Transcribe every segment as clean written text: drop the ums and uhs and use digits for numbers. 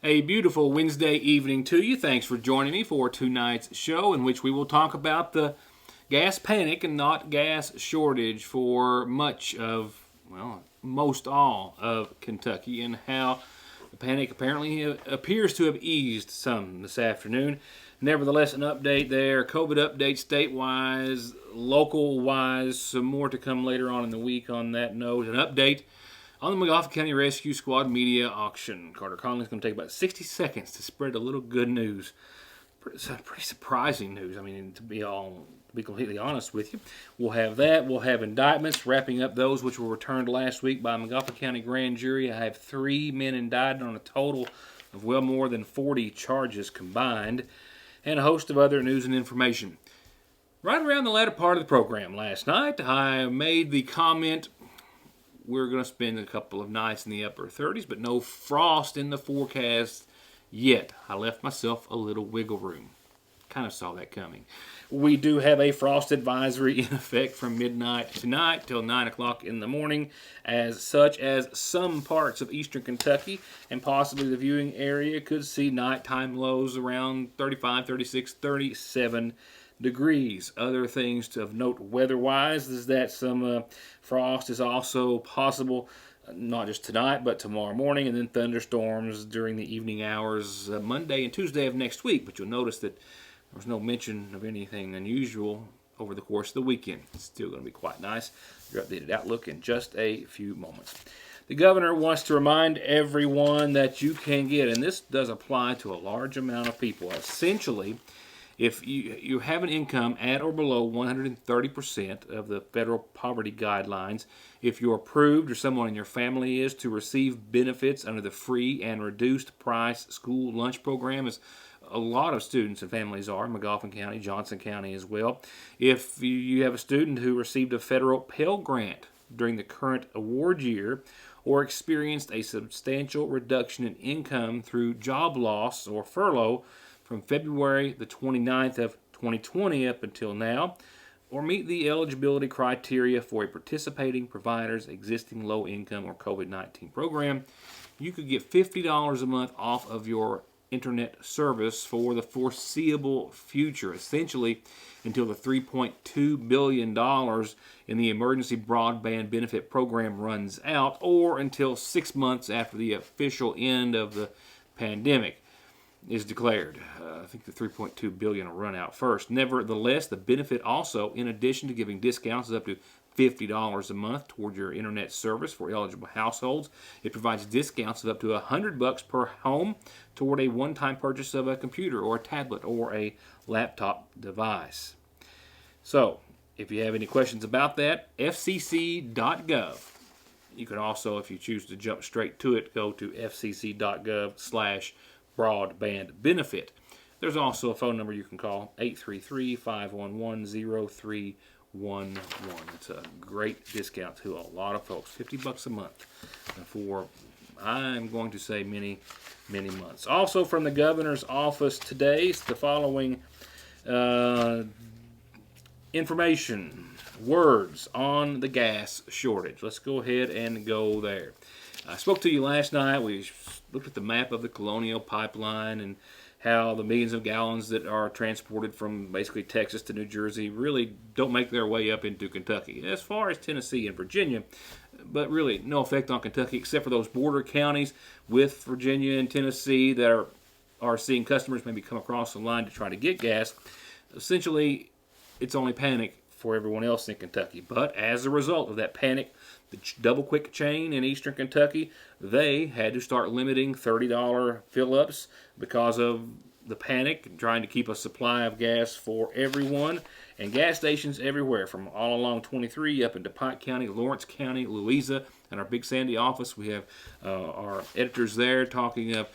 A beautiful Wednesday evening to you. Thanks for joining me for tonight's show, in which we will talk about the gas panic and not gas shortage for much of, well, most all of Kentucky, and how the panic apparently appears to have eased some this afternoon. Nevertheless, an update there, COVID update state-wise, local-wise, some more to come later on in the week on that note. An update on the McGoffin County Rescue Squad media auction. Carter Conley's going to take about 60 seconds to spread a little good news. Pretty surprising news. I mean, to be completely honest with you, we'll have that. We'll have indictments, wrapping up those which were returned last week by McGoffin County Grand Jury. I have 3 men indicted on a total of well more than 40 charges combined, and a host of other news and information. Right around the latter part of the program last night, I made the comment, we're going to spend a couple of nights in the upper 30s, but no frost in the forecast yet. I left myself a little wiggle room. Kind of saw that coming. We do have a frost advisory in effect from midnight tonight till 9 o'clock in the morning, as such as some parts of eastern Kentucky and possibly the viewing area could see nighttime lows around 35, 36, 37 degrees. Other things of note weather-wise is that some frost is also possible, not just tonight, but tomorrow morning, and then thunderstorms during the evening hours Monday and Tuesday of next week. But you'll notice that there was no mention of anything unusual over the course of the weekend. It's still going to be quite nice. Your updated outlook in just a few moments. The governor wants to remind everyone that you can get, and this does apply to a large amount of people, essentially, if you have an income at or below 130% of the federal poverty guidelines, if you're approved or someone in your family is to receive benefits under the free and reduced price school lunch program, as a lot of students and families are, McGoffin County, Johnson County as well. If you have a student who received a federal Pell Grant during the current award year, or experienced a substantial reduction in income through job loss or furlough from February the 29th of 2020 up until now, or meet the eligibility criteria for a participating provider's existing low-income or COVID-19 program, you could get $50 a month off of your internet service for the foreseeable future, essentially until the $3.2 billion in the emergency broadband benefit program runs out, or until 6 months after the official end of the pandemic is declared. I think the $3.2 billion will run out first. Nevertheless, the benefit also, in addition to giving discounts, is up to $50 a month toward your internet service for eligible households. It provides discounts of up to $100 per home toward a one-time purchase of a computer or a tablet or a laptop device. So, if you have any questions about that, fcc.gov. You can also, if you choose to jump straight to it, go to fcc.gov/broadband benefit. There's also a phone number you can call, 833-511-0311. It's a great discount to a lot of folks, $50 a month for, I'm going to say, many, many months. Also from the governor's office today, the following information, words on the gas shortage. Let's go ahead and go there. I spoke to you last night. We looked at the map of the Colonial Pipeline and how the millions of gallons that are transported from basically Texas to New Jersey really don't make their way up into Kentucky. As far as Tennessee and Virginia, but really no effect on Kentucky except for those border counties with Virginia and Tennessee that are seeing customers maybe come across the line to try to get gas. Essentially, it's only panic for everyone else in Kentucky. But as a result of that panic, the Double Quick chain in eastern Kentucky, they had to start limiting $30 fill-ups because of the panic and trying to keep a supply of gas for everyone. And gas stations everywhere, from all along 23 up into Pike County, Lawrence County, Louisa, and our Big Sandy office. We have our editors there talking of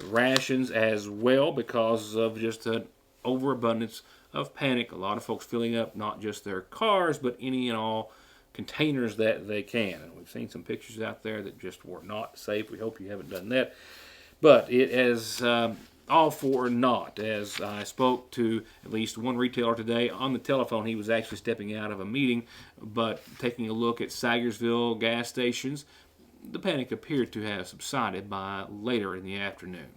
rations as well because of just an overabundance of panic. A lot of folks filling up not just their cars, but any and all containers that they can. And we've seen some pictures out there that just were not safe. We hope you haven't done that. But it has all for naught. As I spoke to at least one retailer today on the telephone, he was actually stepping out of a meeting, but taking a look at Sagersville gas stations, the panic appeared to have subsided by later in the afternoon.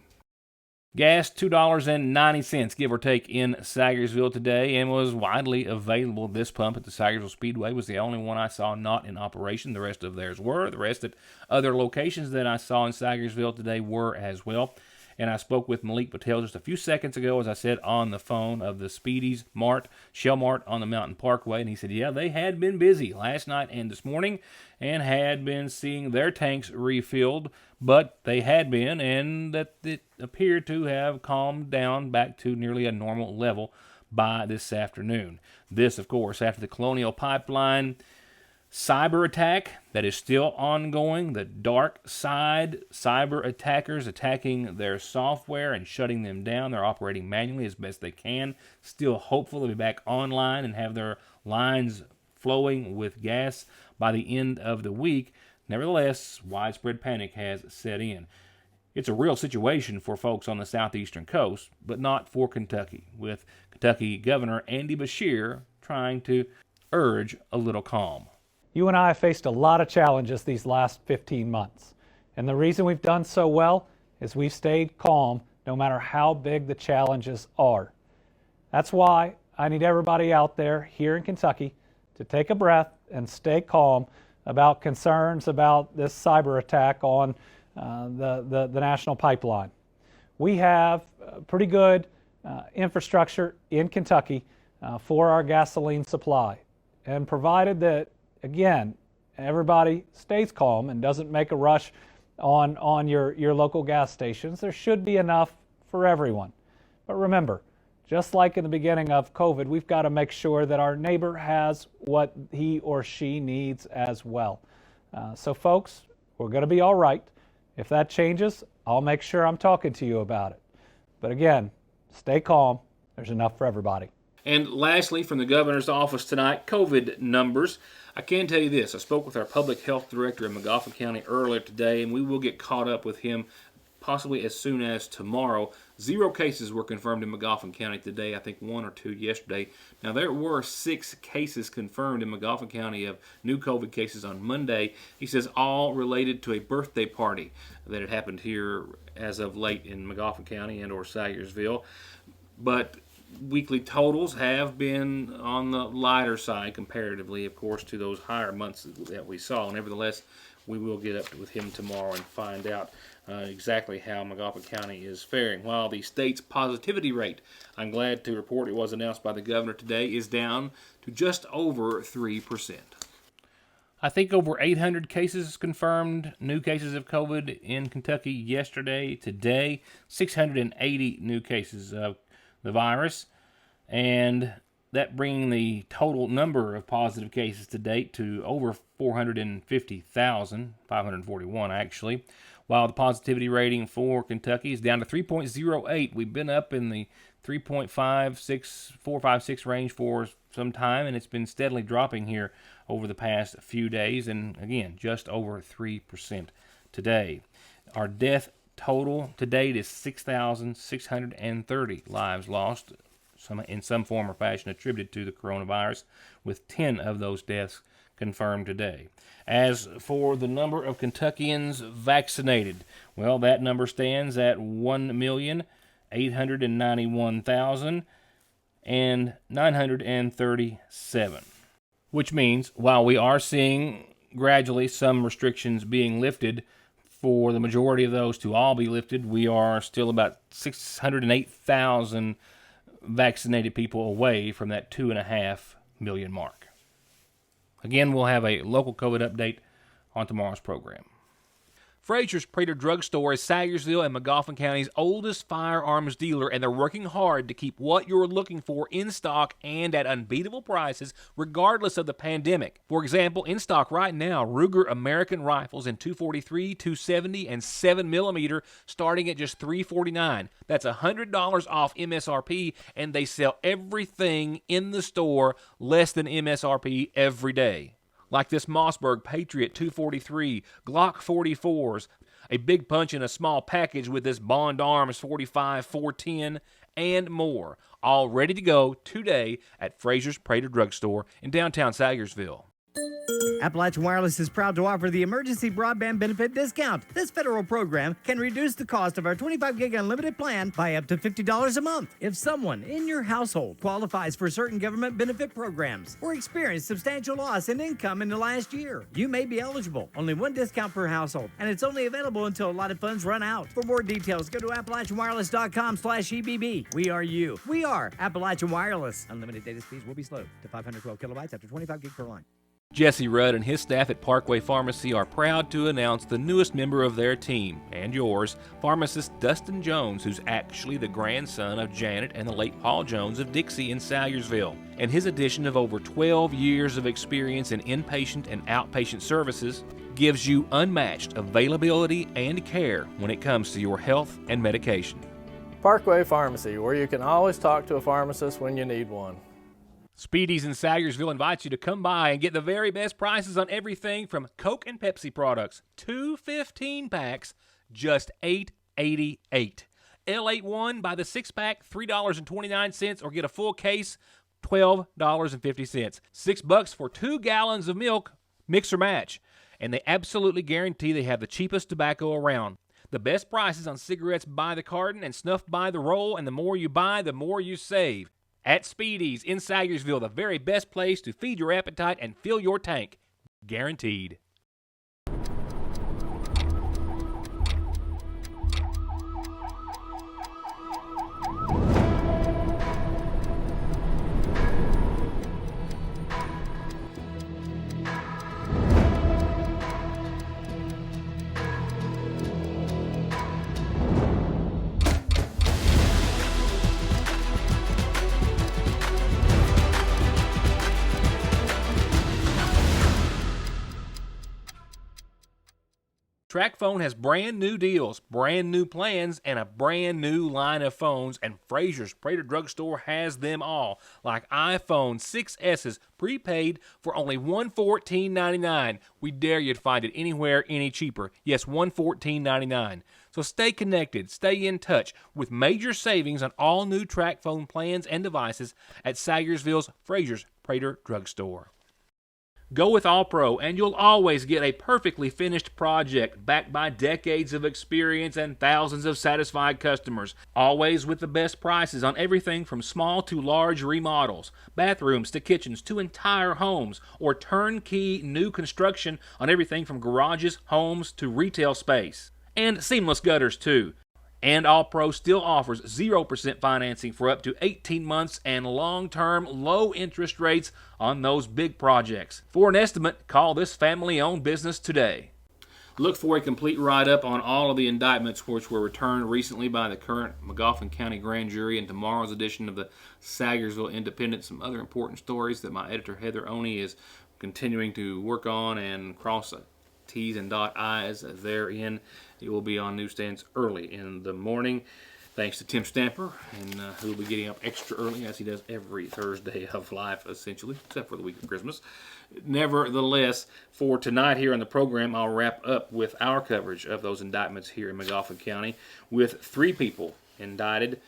Gas $2.90, give or take, in Sagersville today, and was widely available. This pump at the Sagersville Speedway was the only one I saw not in operation. The rest of theirs were. The rest at other locations that I saw in Sagersville today were as well. And I spoke with Malik Patel just a few seconds ago, as I said, on the phone, of the Speedies Mart, Shell Mart on the Mountain Parkway. And he said, yeah, they had been busy last night and this morning and had been seeing their tanks refilled, but they had been, and that it appeared to have calmed down back to nearly a normal level by this afternoon. This, of course, after the Colonial Pipeline cyber attack that is still ongoing. The dark side cyber attackers attacking their software and shutting them down. They're operating manually as best they can. Still hopeful they'll be back online and have their lines flowing with gas by the end of the week. Nevertheless, widespread panic has set in. It's a real situation for folks on the southeastern coast, but not for Kentucky, with Kentucky Governor Andy Beshear trying to urge a little calm. You and I have faced a lot of challenges these last 15 months. And the reason we've done so well is we've stayed calm no matter how big the challenges are. That's why I need everybody out there here in Kentucky to take a breath and stay calm about concerns about this cyber attack on the national pipeline. We have pretty good infrastructure in Kentucky for our gasoline supply. And provided that, again, everybody stays calm and doesn't make a rush on your local gas stations, there should be enough for everyone. But remember, just like in the beginning of COVID, we've got to make sure that our neighbor has what he or she needs as well. So folks, we're going to be all right. If that changes, I'll make sure I'm talking to you about it. But again, stay calm. There's enough for everybody. And lastly, from the governor's office tonight, COVID numbers. I can tell you this. I spoke with our public health director in Magoffin County earlier today, and we will get caught up with him possibly as soon as tomorrow. 0 cases were confirmed in Magoffin County today. I think 1 or 2 yesterday. Now, there were 6 cases confirmed in Magoffin County of new COVID cases on Monday. He says all related to a birthday party that had happened here as of late in Magoffin County and or Sayersville. But weekly totals have been on the lighter side comparatively, of course, to those higher months that we saw. Nevertheless, we will get up with him tomorrow and find out exactly how Magoffin County is faring. While the state's positivity rate, I'm glad to report it was announced by the governor today, is down to just over 3%. I think over 800 cases confirmed, new cases of COVID in Kentucky yesterday. Today, 680 new cases of the virus, and that bringing the total number of positive cases to date to over 450,000, 541 actually, while the positivity rating for Kentucky is down to 3.08. We've been up in the 4.56 range for some time, and it's been steadily dropping here over the past few days, and again, just over 3% today. Our death total to date is 6,630 lives lost in some form or fashion attributed to the coronavirus, with 10 of those deaths confirmed today. As for the number of Kentuckians vaccinated, well, that number stands at 1,891,937, which means while we are seeing gradually some restrictions being lifted, for the majority of those to all be lifted, we are still about 608,000 vaccinated people away from that 2.5 million mark. Again, we'll have a local COVID update on tomorrow's program. Frazier's Prater Drug Store is Sayersville and Magoffin County's oldest firearms dealer, and they're working hard to keep what you're looking for in stock and at unbeatable prices regardless of the pandemic. For example, in stock right now, Ruger American rifles in .243, .270, and 7mm starting at just $349. That's $100 off MSRP, and they sell everything in the store less than MSRP every day. Like this Mossberg Patriot .243, Glock 44s, a big punch in a small package with this Bond Arms 45 410, and more. All ready to go today at Frazier's Prater Drug Store in downtown Sayersville. Appalachian Wireless is proud to offer the Emergency Broadband Benefit Discount. This federal program can reduce the cost of our 25 gig unlimited plan by up to $50 a month if someone in your household qualifies for certain government benefit programs or experienced substantial loss in income in the last year. You may be eligible. Only one discount per household, and it's only available until allotted funds run out. For more details, go to AppalachianWireless.com/EBB. We are you. We are Appalachian Wireless. Unlimited data speeds will be slow to 512 kilobytes after 25 gig per line. Jesse Rudd and his staff at Parkway Pharmacy are proud to announce the newest member of their team, and yours, pharmacist Dustin Jones, who's actually the grandson of Janet and the late Paul Jones of Dixie in Salyersville. And his addition of over 12 years of experience in inpatient and outpatient services gives you unmatched availability and care when it comes to your health and medication. Parkway Pharmacy, where you can always talk to a pharmacist when you need one. Speedy's in Salyersville invites you to come by and get the very best prices on everything from Coke and Pepsi products. 2 15-packs, just $8.88. L81 by the 6-pack, $3.29, or get a full case, $12.50. $6 for 2 gallons of milk, mix or match. And they absolutely guarantee they have the cheapest tobacco around. The best prices on cigarettes by the carton and snuff by the roll, and the more you buy, the more you save. At Speedy's in Salyersville, the very best place to feed your appetite and fill your tank. Guaranteed. TracFone has brand new deals, brand new plans, and a brand new line of phones, and Fraser's Prater Drugstore has them all, like iPhone 6S's prepaid for only $114.99. We dare you to find it anywhere any cheaper. Yes, $114.99. So stay connected, stay in touch with major savings on all new TracFone plans and devices at Salyersville's Fraser's Prater Drugstore. Go with All Pro, and you'll always get a perfectly finished project backed by decades of experience and thousands of satisfied customers. Always with the best prices on everything from small to large remodels, bathrooms to kitchens to entire homes, or turnkey new construction on everything from garages, homes to retail space. And seamless gutters too. And All Pro still offers 0% financing for up to 18 months and long-term low interest rates on those big projects. For an estimate, call this family-owned business today. Look for a complete write-up on all of the indictments which were returned recently by the current Magoffin County Grand Jury in tomorrow's edition of the Salyersville Independent. Some other important stories that my editor Heather Oney is continuing to work on and cross T's and dot I's therein. It will be on newsstands early in the morning, thanks to Tim Stamper, and who will be getting up extra early, as he does every Thursday of life, essentially, except for the week of Christmas. Nevertheless, for tonight here on the program, I'll wrap up with our coverage of those indictments here in Magoffin County, with 3 people indicted.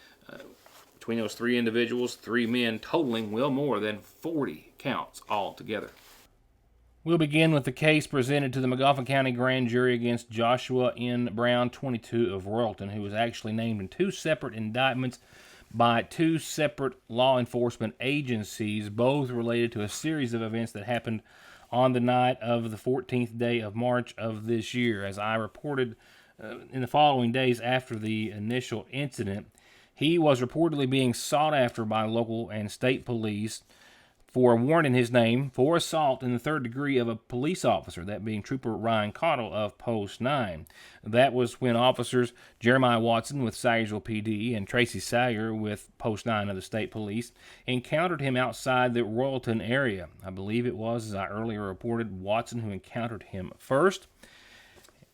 Between those 3 individuals, 3 men, totaling well more than 40 counts altogether. We'll begin with the case presented to the Magoffin County Grand Jury against Joshua N. Brown, 22, of Royalton, who was actually named in 2 separate indictments by 2 separate law enforcement agencies, both related to a series of events that happened on the night of the 14th day of March of this year. As I reported in the following days after the initial incident, he was reportedly being sought after by local and state police for a warrant in his name for assault in the 3rd degree of a police officer, that being Trooper Ryan Cottle of Post 9. That was when officers Jeremiah Watson with Salyersville PD and Tracy Salyer with Post 9 of the state police encountered him outside the Royalton area. I believe it was, as I earlier reported, Watson who encountered him first.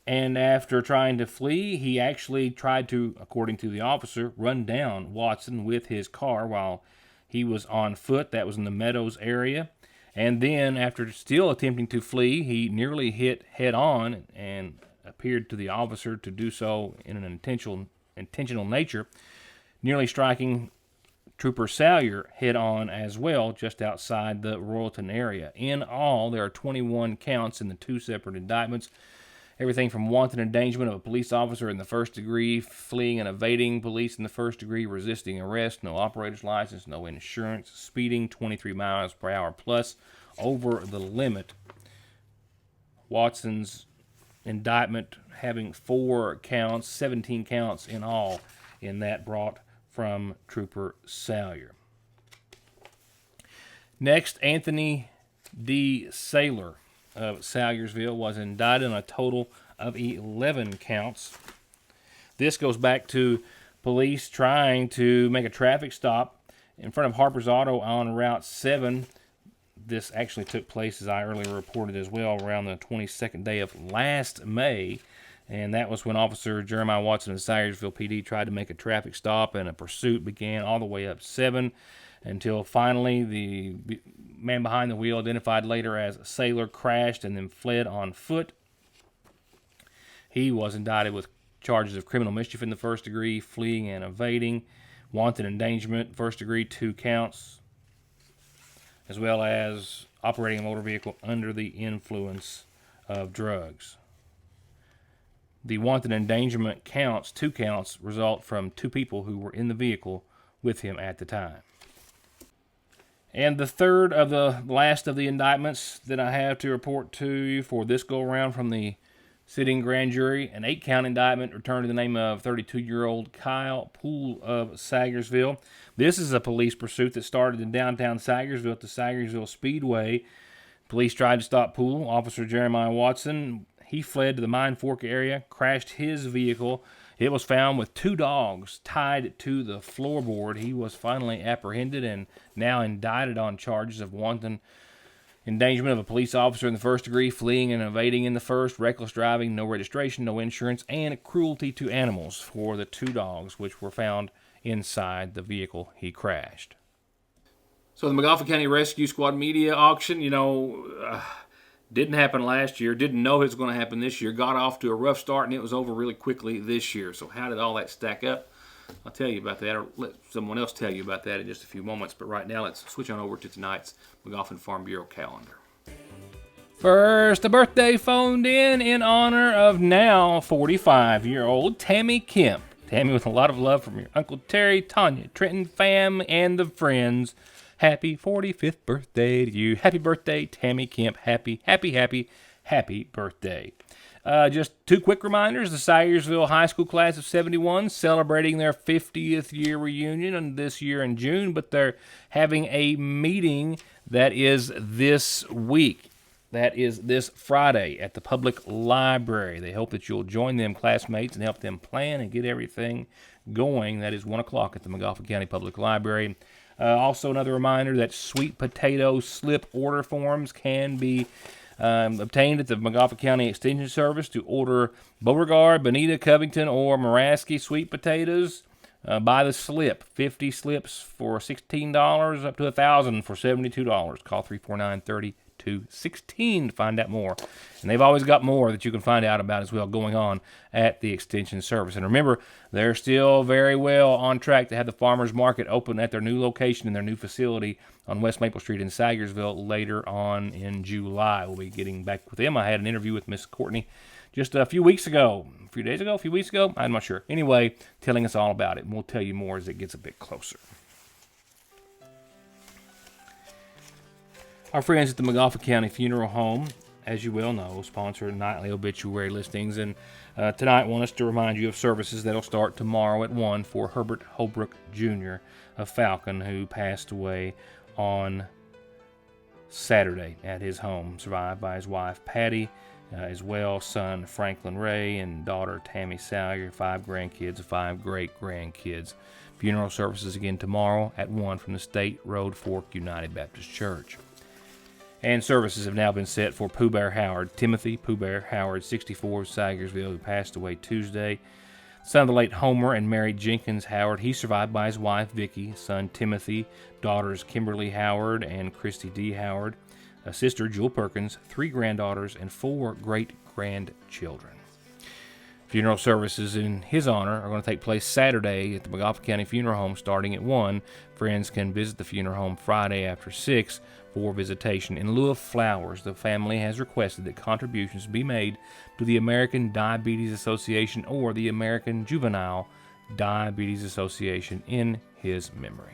And after trying to flee, he actually tried to, according to the officer, run down Watson with his car while he was on foot. That was in the Meadows area. And then, after still attempting to flee, he nearly hit head-on and appeared to the officer to do so in an intentional nature, nearly striking Trooper Salyer head-on as well, just outside the Royalton area. In all, there are 21 counts in the 2 separate indictments. Everything from wanton endangerment of a police officer in the first degree, fleeing and evading police in the first degree, resisting arrest, no operator's license, no insurance, speeding 23 miles per hour plus over the limit. Watson's indictment having 4 counts, 17 counts in all, in that brought from Trooper Salyer. Next, Anthony D. Saylor of Salyersville was indicted on a total of 11 counts. This goes back to police trying to make a traffic stop in front of Harper's Auto on Route 7. This actually took place, as I earlier reported as well, around the 22nd day of last May. And that was when Officer Jeremiah Watson of Salyersville PD tried to make a traffic stop, and a pursuit began all the way up 7 until finally the man behind the wheel, identified later as Saylor, crashed and then fled on foot. He was indicted with charges of criminal mischief in the first degree, fleeing and evading, wanton endangerment, first degree, 2 counts, as well as operating a motor vehicle under the influence of drugs. The wanton endangerment counts, 2 counts, result from 2 people who were in the vehicle with him at the time. And the third of the last of the indictments that I have to report to you for this go-around from the sitting grand jury, an 8-count indictment returned to the name of 32-year-old Kyle Poole of Salyersville. This is a police pursuit that started in downtown Salyersville at the Salyersville Speedway. Police tried to stop Poole. Officer Jeremiah Watson, he fled to the Mine Fork area, crashed his vehicle. It was found with 2 dogs tied to the floorboard. He was finally apprehended and now indicted on charges of wanton endangerment of a police officer in the first degree, fleeing and evading in the first, reckless driving, no registration, no insurance, and cruelty to animals for the 2 dogs which were found inside the vehicle he crashed. So the McGoffin County Rescue Squad media auction, didn't happen last year, didn't know it was going to happen this year, got off to a rough start, and it was over really quickly this year. So how did all that stack up? I'll tell you about that, or let someone else tell you about that in just a few moments. But right now, let's switch on over to tonight's McGoffin Farm Bureau calendar. First, a birthday phoned in honor of now 45-year-old Tammy Kemp. Tammy, with a lot of love from your Uncle Terry, Tanya, Trenton fam, and the friends. Happy 45th birthday to you. Happy birthday, Tammy Kemp. Happy birthday. Just 2 quick reminders. The Salyersville High School class of 71 celebrating their 50th year reunion this year in June, but they're having a meeting that is this week. That is this Friday at the public library. They hope that you'll join them, classmates, and help them plan and get everything going. That is 1 o'clock at the McGoffin County Public Library. Also, another reminder that sweet potato slip order forms can be obtained at the McGoffin County Extension Service to order Beauregard, Bonita, Covington, or Maraski sweet potatoes by the slip. 50 slips for $16, up to 1,000 for $72. Call 349-3216 to find out more. And they've always got more that you can find out about as well going on at the Extension Service. And remember, they're still very well on track to have the Farmers Market open at their new location in their new facility on West Maple Street in Salyersville later on in July. We'll be getting back with them. I had an interview with Miss Courtney just a few weeks ago. A few weeks ago? I'm not sure. Anyway, telling us all about it. And we'll tell you more as it gets a bit closer. Our friends at the McGoffin County Funeral Home, as you well know, sponsor nightly obituary listings, and tonight want us to remind you of services that'll start tomorrow at 1 for Herbert Holbrook Jr. of Falcon, who passed away on Saturday at his home, survived by his wife Patty, as well son Franklin Ray and daughter Tammy Salyer, 5 grandkids, 5 great-grandkids. Funeral services again tomorrow at 1 from the State Road Fork United Baptist Church. And services have now been set for Pooh Bear Howard, Timothy Pooh Bear Howard, 64, of Salyersville, who passed away Tuesday. Son of the late Homer and Mary Jenkins Howard. He's survived by his wife Vicki, son Timothy, daughters Kimberly Howard and Christy D. Howard, a sister Jewel Perkins, 3 granddaughters, and 4 great-grandchildren. Funeral services in his honor are going to take place Saturday at the McGoffin County Funeral Home starting at 1. Friends can visit the funeral home Friday after 6 for visitation. In lieu of flowers, the family has requested that contributions be made to the American Diabetes Association or the American Juvenile Diabetes Association in his memory.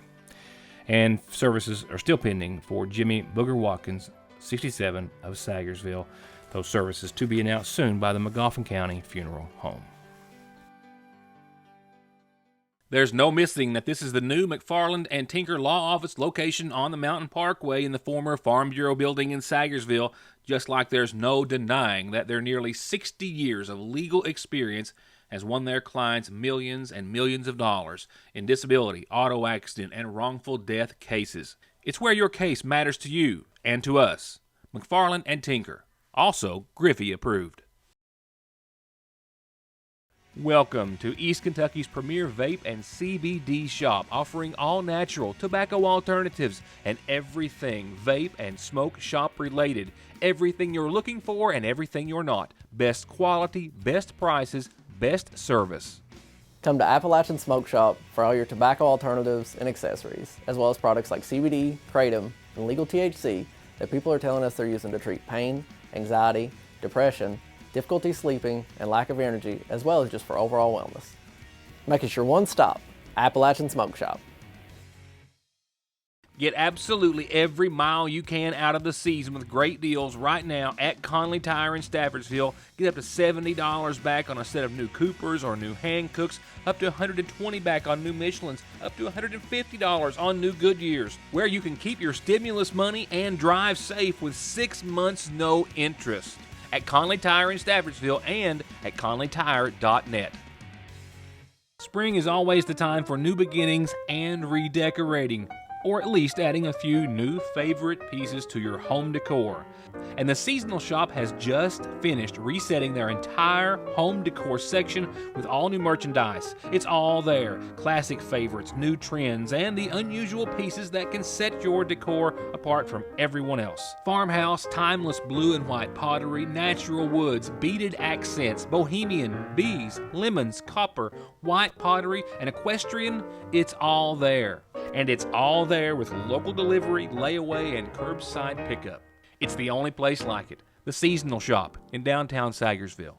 And services are still pending for Jimmy Booger Watkins, 67, of Sagersville. Those services to be announced soon by the McGoffin County Funeral Home. There's no missing that this is the new McFarland and Tinker Law Office location on the Mountain Parkway in the former Farm Bureau building in Sagersville, just like there's no denying that their nearly 60 years of legal experience has won their clients millions and millions of dollars in disability, auto accident, and wrongful death cases. It's where your case matters to you and to us. McFarland and Tinker. Also, Griffey approved. Welcome to East Kentucky's premier vape and CBD shop, offering all natural tobacco alternatives and everything vape and smoke shop related. Everything you're looking for and everything you're not. Best quality, best prices, best service. Come to Appalachian Smoke Shop for all your tobacco alternatives and accessories, as well as products like CBD, kratom, and legal THC that people are telling us they're using to treat pain, anxiety, depression, difficulty sleeping, and lack of energy, as well as just for overall wellness. Make it your one stop, Appalachian Smoke Shop. Get absolutely every mile you can out of the season with great deals right now at Conley Tire in Staffordsville. Get up to $70 back on a set of new Coopers or new Hancooks, up to $120 back on new Michelins, up to $150 on new Goodyears, where you can keep your stimulus money and drive safe with 6 months no interest. At Conley Tire in Staffordsville and at conleytire.net. Spring is always the time for new beginnings and redecorating, or at least adding a few new favorite pieces to your home decor. And the Seasonal Shop has just finished resetting their entire home decor section with all new merchandise. It's all there. Classic favorites, new trends, and the unusual pieces that can set your decor apart from everyone else. Farmhouse, timeless blue and white pottery, natural woods, beaded accents, bohemian, bees, lemons, copper, white pottery, and equestrian. It's all there. And it's all there with local delivery, layaway, and curbside pickup. It's the only place like it, the Seasonal Shop in downtown Sagersville.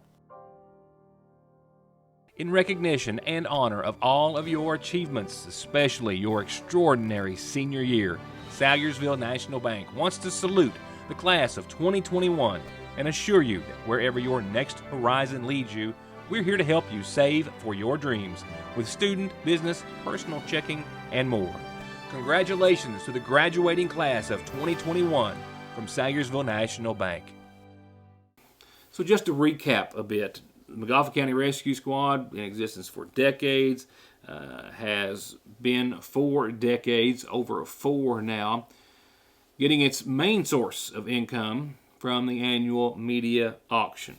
In recognition and honor of all of your achievements, especially your extraordinary senior year, Sagersville National Bank wants to salute the class of 2021 and assure you that wherever your next horizon leads you, we're here to help you save for your dreams with student, business, personal checking, and more. Congratulations to the graduating class of 2021 from Sagersville National Bank. So just to recap a bit, the McGoffin County Rescue Squad, in existence for decades, has been 4 decades, over 4 now, getting its main source of income from the annual media auction,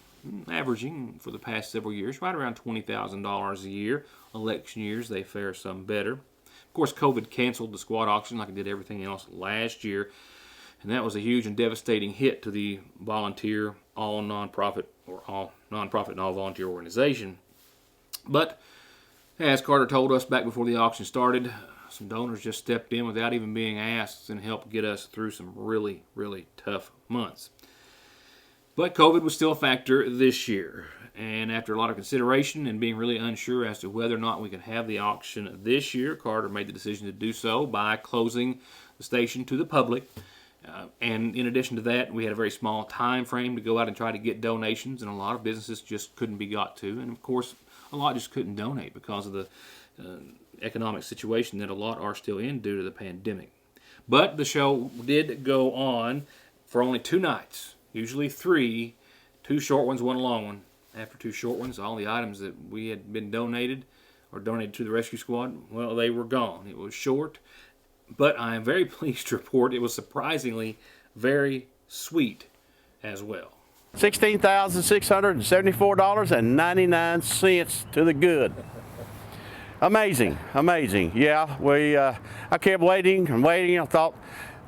averaging for the past several years right around $20,000 a year. Election years, they fare some better. Of course, COVID canceled the squad auction like it did everything else last year, and that was a huge and devastating hit to the volunteer, all nonprofit and all volunteer organization. But as Carter told us back before the auction started, some donors just stepped in without even being asked and helped get us through some really, really tough months. But COVID was still a factor this year, and after a lot of consideration and being really unsure as to whether or not we could have the auction this year, Carter made the decision to do so by closing the station to the public. And in addition to that, we had a very small time frame to go out and try to get donations, and a lot of businesses just couldn't be got to. And of course, a lot just couldn't donate because of the economic situation that a lot are still in due to the pandemic. But the show did go on for only 2 nights, usually 3, 2 short ones, 1 long one. After 2 short ones, all the items that we had been donated or donated to the rescue squad, well, they were gone. It was short. But I am very pleased to report it was surprisingly very sweet as well. $16,674.99 to the good. Amazing, amazing. Yeah, I kept waiting and waiting. I thought,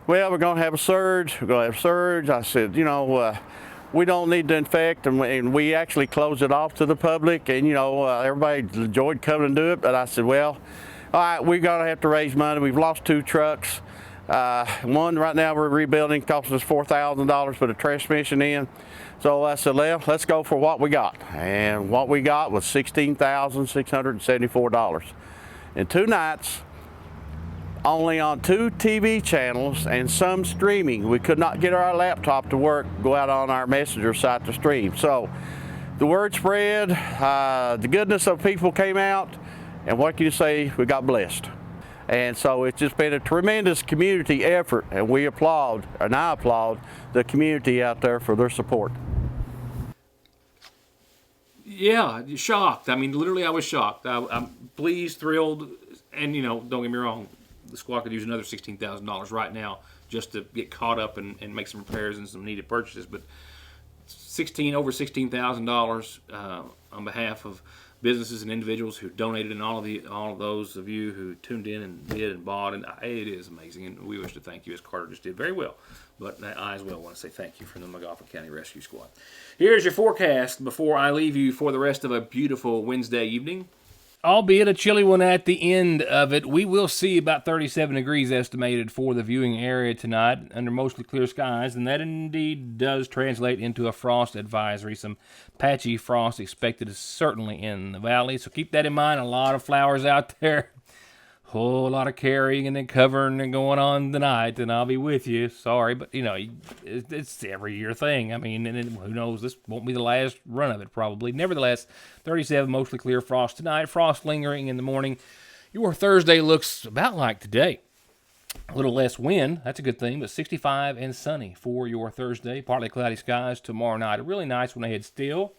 well, we're going to have a surge. We're going to have a surge. I said, we don't need to infect, and we actually closed it off to the public, and everybody enjoyed coming and do it. But I said, well, all right, we're gonna have to raise money. We've lost 2 trucks. One right now we're rebuilding, costing us $4,000 to put a transmission in. So I said, well, let's go for what we got. And what we got was $16,674. In 2 nights, only on 2 TV channels and some streaming. We could not get our laptop to work, go out on our messenger site to stream. So the word spread, the goodness of people came out, and what can you say, we got blessed. And so it's just been a tremendous community effort, and I applaud the community out there for their support. Yeah, shocked. I mean, literally, I was shocked. I'm pleased, thrilled, and don't get me wrong, the squad could use another $16,000 right now just to get caught up and make some repairs and some needed purchases. But over $16,000 on behalf of businesses and individuals who donated, and all of those of you who tuned in and did and bought, and it is amazing. And we wish to thank you, as Carter just did very well. But I as well want to say thank you from the McGoffin County Rescue Squad. Here's your forecast before I leave you for the rest of a beautiful Wednesday evening. Albeit a chilly one at the end of it, we will see about 37 degrees estimated for the viewing area tonight under mostly clear skies, and that indeed does translate into a frost advisory. Some patchy frost expected certainly in the valley, so keep that in mind. A lot of flowers out there. Whole lot of carrying and then covering and going on tonight, and I'll be with you. Sorry, but it's every year thing. I mean, and who knows? This won't be the last run of it, probably. Nevertheless, 37 mostly clear frost tonight. Frost lingering in the morning. Your Thursday looks about like today. A little less wind, that's a good thing, but 65 and sunny for your Thursday. Partly cloudy skies tomorrow night. A really nice one ahead still.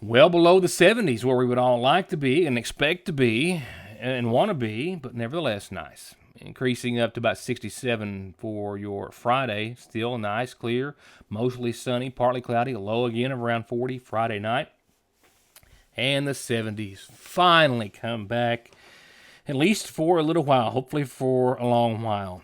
Well below the 70s where we would all like to be and expect to be and want to be, but nevertheless nice. Increasing up to about 67 for your Friday. Still nice, clear, mostly sunny, partly cloudy, a low again of around 40 Friday night. And the 70s finally come back, at least for a little while, hopefully for a long while.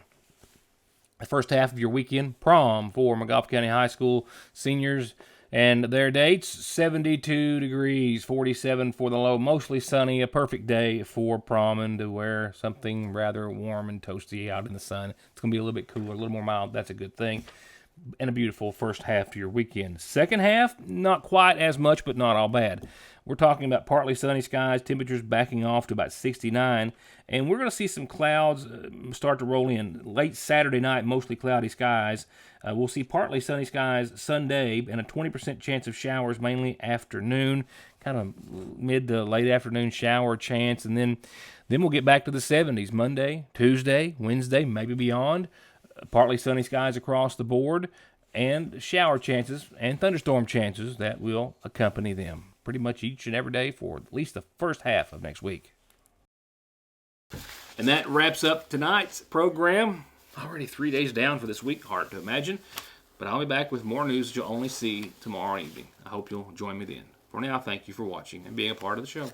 The first half of your weekend, prom for McGoffin County High School seniors. And their dates, 72 degrees, 47 for the low, mostly sunny, a perfect day for prom and to wear something rather warm and toasty out in the sun. It's going to be a little bit cooler, a little more mild. That's a good thing. And a beautiful first half to your weekend. Second half, not quite as much, but not all bad. We're talking about partly sunny skies, temperatures backing off to about 69, and we're going to see some clouds start to roll in. Late Saturday night, mostly cloudy skies. We'll see partly sunny skies Sunday and a 20% chance of showers, mainly afternoon, kind of mid to late afternoon shower chance, and then we'll get back to the 70s Monday, Tuesday, Wednesday, maybe beyond. Partly sunny skies across the board, and shower chances and thunderstorm chances that will accompany them pretty much each and every day for at least the first half of next week. And that wraps up tonight's program. Already 3 days down for this week, hard to imagine. But I'll be back with more news you'll only see tomorrow evening. I hope you'll join me then. For now, thank you for watching and being a part of the show.